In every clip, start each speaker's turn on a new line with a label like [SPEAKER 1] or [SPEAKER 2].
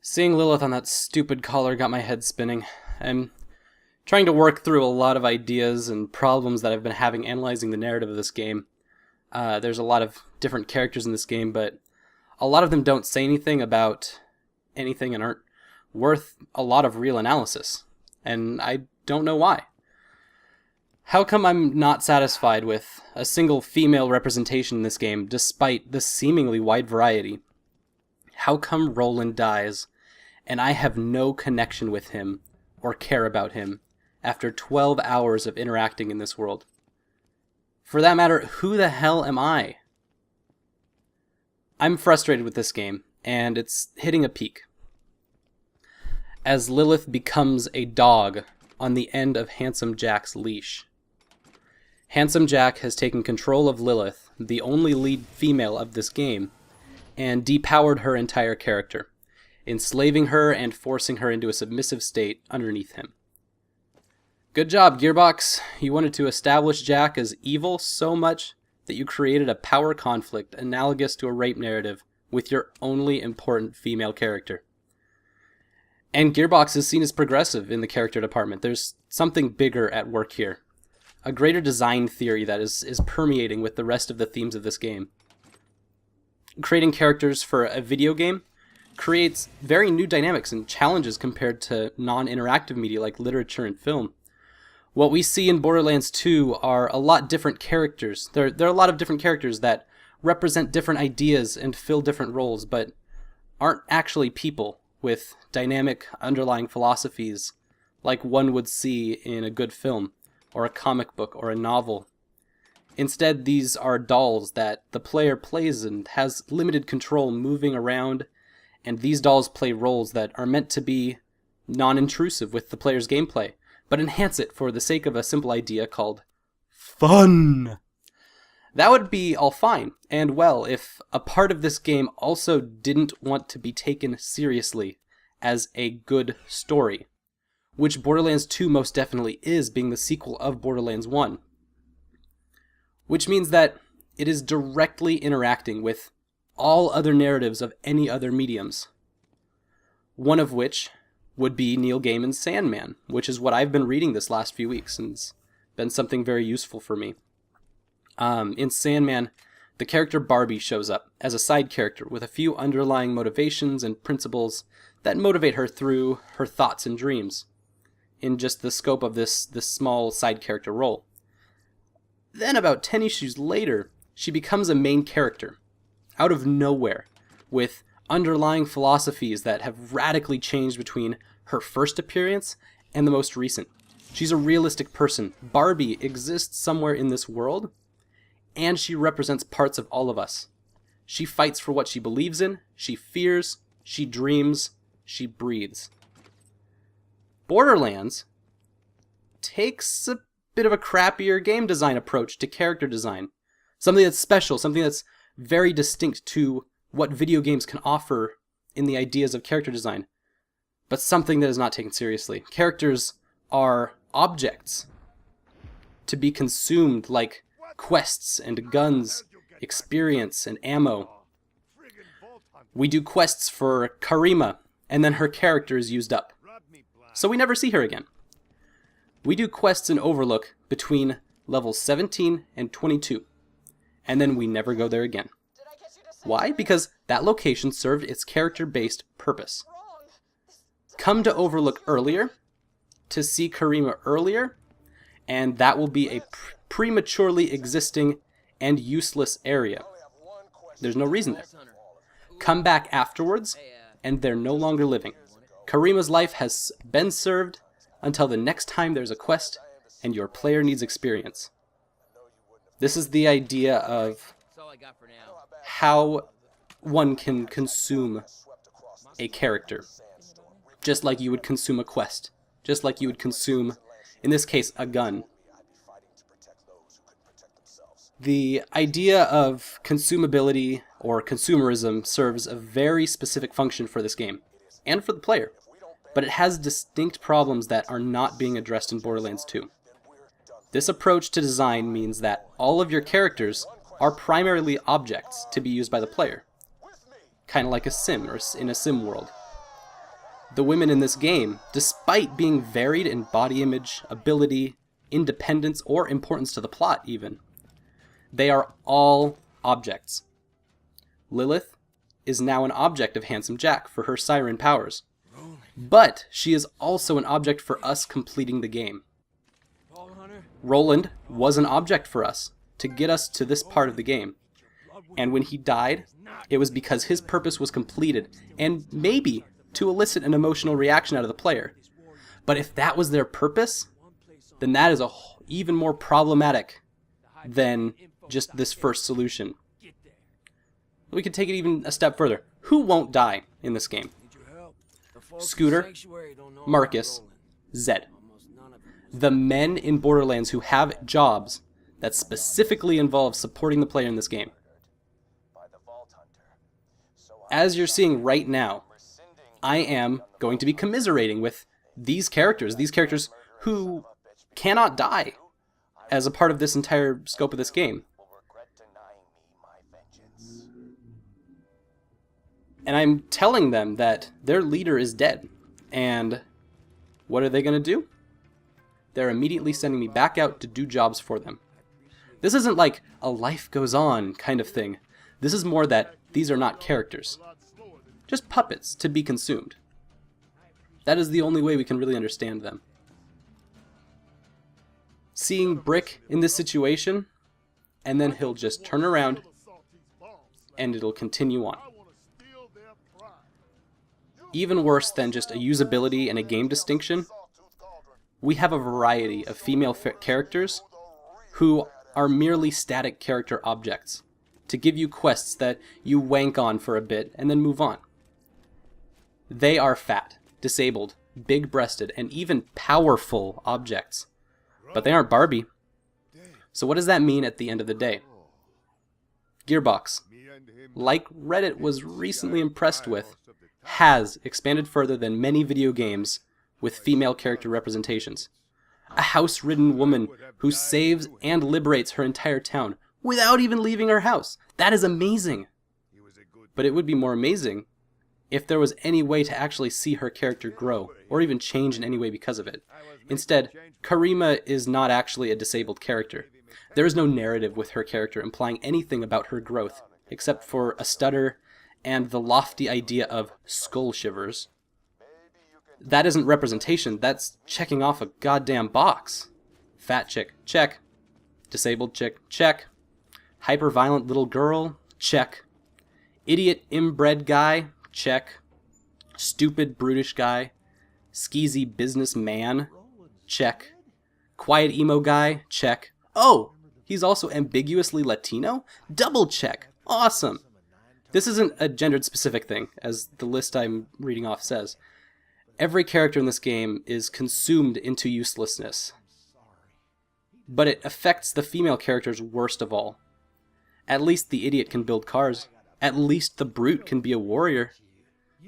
[SPEAKER 1] Seeing Lilith on that stupid collar got my head spinning. I'm trying to work through a lot of ideas and problems that I've been having analyzing the narrative of this game. There's a lot of different characters in this game, but a lot of them don't say anything about anything and aren't worth a lot of real analysis. And I don't know why. How come I'm not satisfied with a single female representation in this game, despite the seemingly wide variety? How come Roland dies, and I have no connection with him or care about him after 12 hours of interacting in this world? For that matter, who the hell am I? I'm frustrated with this game, and it's hitting a peak. As Lilith becomes a dog on the end of Handsome Jack's leash. Handsome Jack has taken control of Lilith, the only lead female of this game, and depowered her entire character, enslaving her and forcing her into a submissive state underneath him. Good job, Gearbox. You wanted to establish Jack as evil so much that you created a power conflict analogous to a rape narrative with your only important female character. And Gearbox is seen as progressive in the character department. There's something bigger at work here. A greater design theory that is permeating with the rest of the themes of this game. Creating characters for a video game creates very new dynamics and challenges compared to non-interactive media like literature and film. What we see in Borderlands 2 are a lot different characters. There are a lot of different characters that represent different ideas and fill different roles, but aren't actually people with dynamic underlying philosophies like one would see in a good film, or a comic book, or a novel. Instead, these are dolls that the player plays and has limited control moving around, and these dolls play roles that are meant to be non-intrusive with the player's gameplay, but enhance it for the sake of a simple idea called fun. That would be all fine and well if a part of this game also didn't want to be taken seriously as a good story, which Borderlands 2 most definitely is, being the sequel of Borderlands 1. Which means that it is directly interacting with all other narratives of any other mediums. One of which would be Neil Gaiman's Sandman, which is what I've been reading this last few weeks, and it's been something very useful for me. In Sandman, the character Barbie shows up as a side character with a few underlying motivations and principles that motivate her through her thoughts and dreams, in just the scope of this small side character role. Then about 10 issues later, she becomes a main character, out of nowhere, with underlying philosophies that have radically changed between her first appearance and the most recent. She's a realistic person. Barbie exists somewhere in this world, and she represents parts of all of us. She fights for what she believes in, she fears, she dreams, she breathes. Borderlands takes a bit of a crappier game design approach to character design. Something that's special, something that's very distinct to what video games can offer in the ideas of character design, but something that is not taken seriously. Characters are objects to be consumed like quests and guns, experience and ammo. We do quests for Karima, and then her character is used up, so we never see her again. We do quests in Overlook between levels 17 and 22, and then we never go there again. Why? Because that location served its character-based purpose. Come to Overlook earlier, to see Karima earlier, and that will be a prematurely existing and useless area. There's no reason there. Come back afterwards, and they're no longer living. Karima's life has been served until the next time there's a quest and your player needs experience. This is the idea of how one can consume a character, just like you would consume a quest, just like you would consume, in this case, a gun. The idea of consumability or consumerism serves a very specific function for this game, and for the player. but it has distinct problems that are not being addressed in Borderlands 2. This approach to design means that all of your characters are primarily objects to be used by the player, kind of like a sim or in a sim world. The women in this game, despite being varied in body image, ability, independence, or importance to the plot even, they are all objects. Lilith is now an object of Handsome Jack for her siren powers, but she is also an object for us completing the game. Roland was an object for us to get us to this part of the game, and when he died, it was because his purpose was completed, and maybe to elicit an emotional reaction out of the player. But if that was their purpose, then that is even more problematic than just this first solution. We could take it even a step further. Who won't die in this game? Scooter, Marcus, Zed. The men in Borderlands who have jobs that specifically involve supporting the player in this game. As you're seeing right now, I am going to be commiserating with these characters who cannot die as a part of this entire scope of this game. And I'm telling them that their leader is dead. And what are they going to do? They're immediately sending me back out to do jobs for them. This isn't like a life goes on kind of thing. This is more that these are not characters. Just puppets to be consumed. That is the only way we can really understand them. Seeing Brick in this situation, and then he'll just turn around, and it'll continue on. Even worse than just a usability and a game distinction, we have a variety of female characters who are merely static character objects to give you quests that you wank on for a bit and then move on. They are fat, disabled, big-breasted, and even powerful objects. But they aren't Barbie. So what does that mean at the end of the day? Gearbox, like Reddit was recently impressed with, has expanded further than many video games with female character representations. A house-ridden woman who saves and liberates her entire town without even leaving her house. That is amazing. But it would be more amazing if there was any way to actually see her character grow, or even change in any way because of it. Instead, Karima is not actually a disabled character. There is no narrative with her character implying anything about her growth, except for a stutter and the lofty idea of skull shivers. That isn't representation, that's checking off a goddamn box. Fat chick, check. Disabled chick, check. Hyper-violent little girl, check. Idiot inbred guy, check. Stupid brutish guy. Skeezy businessman, check. Quiet emo guy, check. Oh, he's also ambiguously Latino? Double check. Awesome. This isn't a gendered specific thing, as the list I'm reading off says. Every character in this game is consumed into uselessness. But it affects the female characters worst of all. At least the idiot can build cars. At least the brute can be a warrior.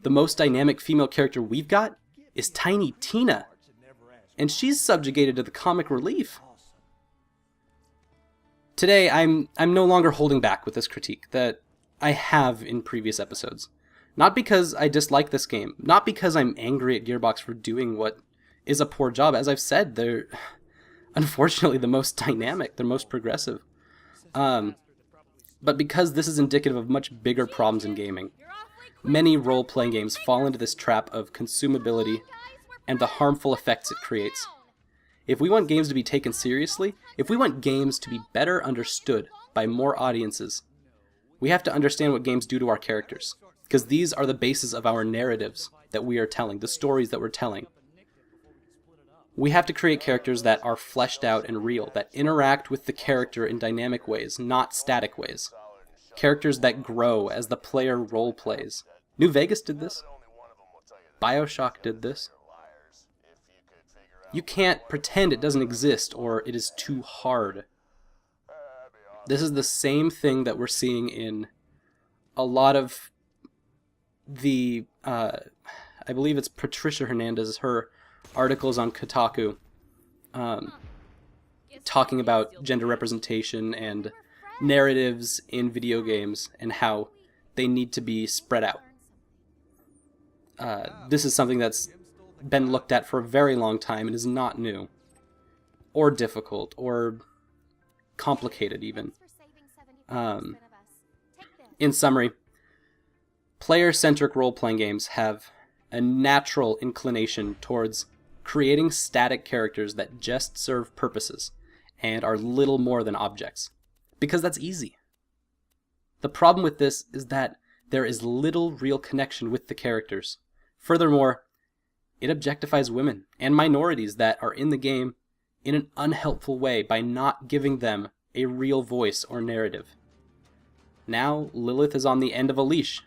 [SPEAKER 1] The most dynamic female character we've got is Tiny Tina. And she's subjugated to the comic relief. Today, I'm no longer holding back with this critique that I have in previous episodes. Not because I dislike this game, not because I'm angry at Gearbox for doing what is a poor job. As I've said, they're unfortunately the most dynamic, they're most progressive. But because this is indicative of much bigger problems in gaming. Many role-playing games fall into this trap of consumability and the harmful effects it creates. If we want games to be taken seriously, if we want games to be better understood by more audiences, we have to understand what games do to our characters, because these are the basis of our narratives that we are telling, the stories that we're telling. We have to create characters that are fleshed out and real, that interact with the character in dynamic ways, not static ways. Characters that grow as the player role plays. New Vegas did this. BioShock did this. You can't pretend it doesn't exist or it is too hard. This is the same thing that we're seeing in a lot of the, I I believe it's Patricia Hernandez, her articles on Kotaku, talking about gender representation and narratives in video games and how they need to be spread out. This is something that's been looked at for a very long time and is not new, or difficult, or complicated even. In summary, player-centric role-playing games have a natural inclination towards creating static characters that just serve purposes and are little more than objects, because that's easy. The problem with this is that there is little real connection with the characters. Furthermore, it objectifies women and minorities that are in the game in an unhelpful way by not giving them a real voice or narrative. Now, Lilith is on the end of a leash,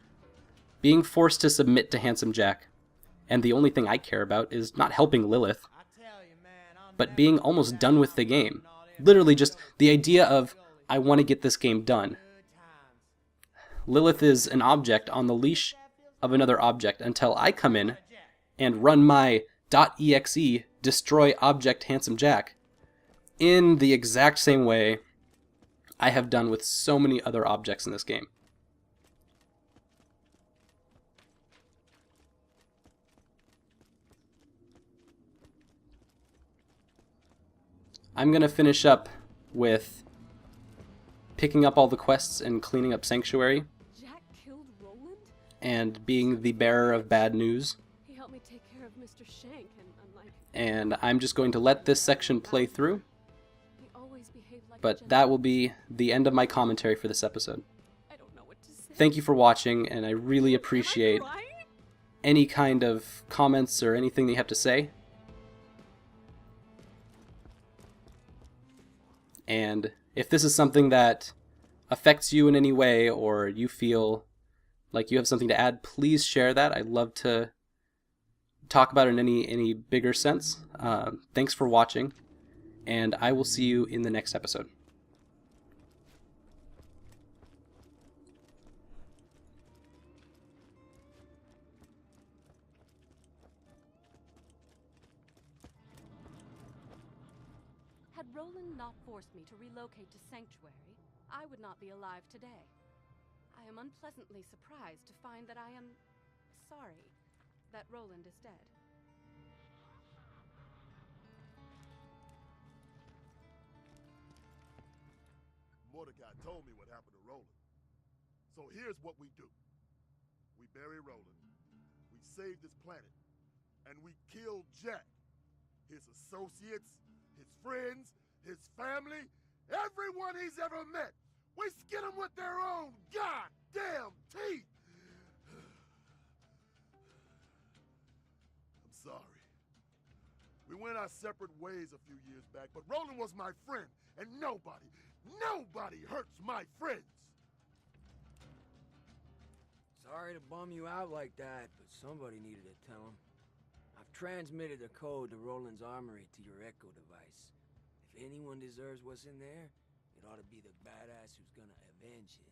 [SPEAKER 1] being forced to submit to Handsome Jack, and the only thing I care about is not helping Lilith, but being almost done with the game. Literally just the idea of, I want to get this game done. Lilith is an object on the leash of another object until I come in and run my .exe destroy object Handsome Jack in the exact same way I have done with so many other objects in this game. I'm going to finish up with picking up all the quests and cleaning up Sanctuary.
[SPEAKER 2] Jack killed Roland?
[SPEAKER 1] And being the bearer of bad news.
[SPEAKER 2] He helped me take care of Mr. Shank, and unlike...
[SPEAKER 1] And I'm just going to let this section play through.
[SPEAKER 2] He always behaved like
[SPEAKER 1] But that will be the end of my commentary for this episode.
[SPEAKER 2] I don't know what to say.
[SPEAKER 1] Thank you for watching, and I really appreciate any kind of comments or anything that you have to say. And if this is something that affects you in any way, or you feel like you have something to add, please share that. I'd love to talk about it in any bigger sense. Thanks for watching, and I will see you in the next episode.
[SPEAKER 2] Had Roland not forced me to relocate to Sanctuary, I would not be alive today. I am unpleasantly surprised to find that I am sorry that Roland is dead.
[SPEAKER 3] Mordecai told me what happened to Roland. So here's what we do. We bury Roland, we save this planet, and we kill Jack. His associates, his friends, his family, everyone he's ever met. We skin them with their own goddamn teeth. I'm sorry. We went our separate ways a few years back, but Roland was my friend, and nobody hurts my friends.
[SPEAKER 4] Sorry to bum you out like that, but somebody needed to tell him. I've transmitted the code to Roland's armory to your Echo device. If anyone deserves what's in there, it ought to be the badass who's gonna avenge him.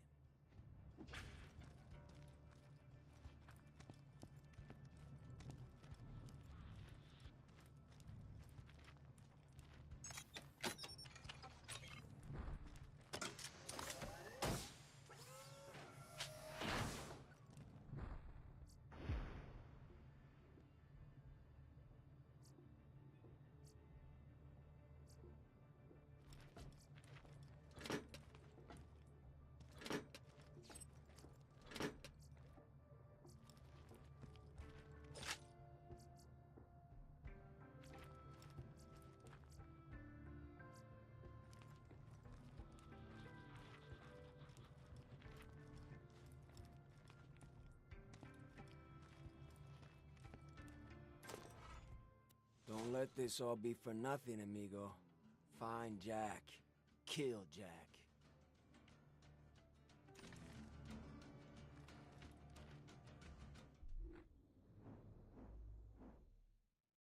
[SPEAKER 4] Don't let this all be for nothing, amigo. Find Jack. Kill Jack.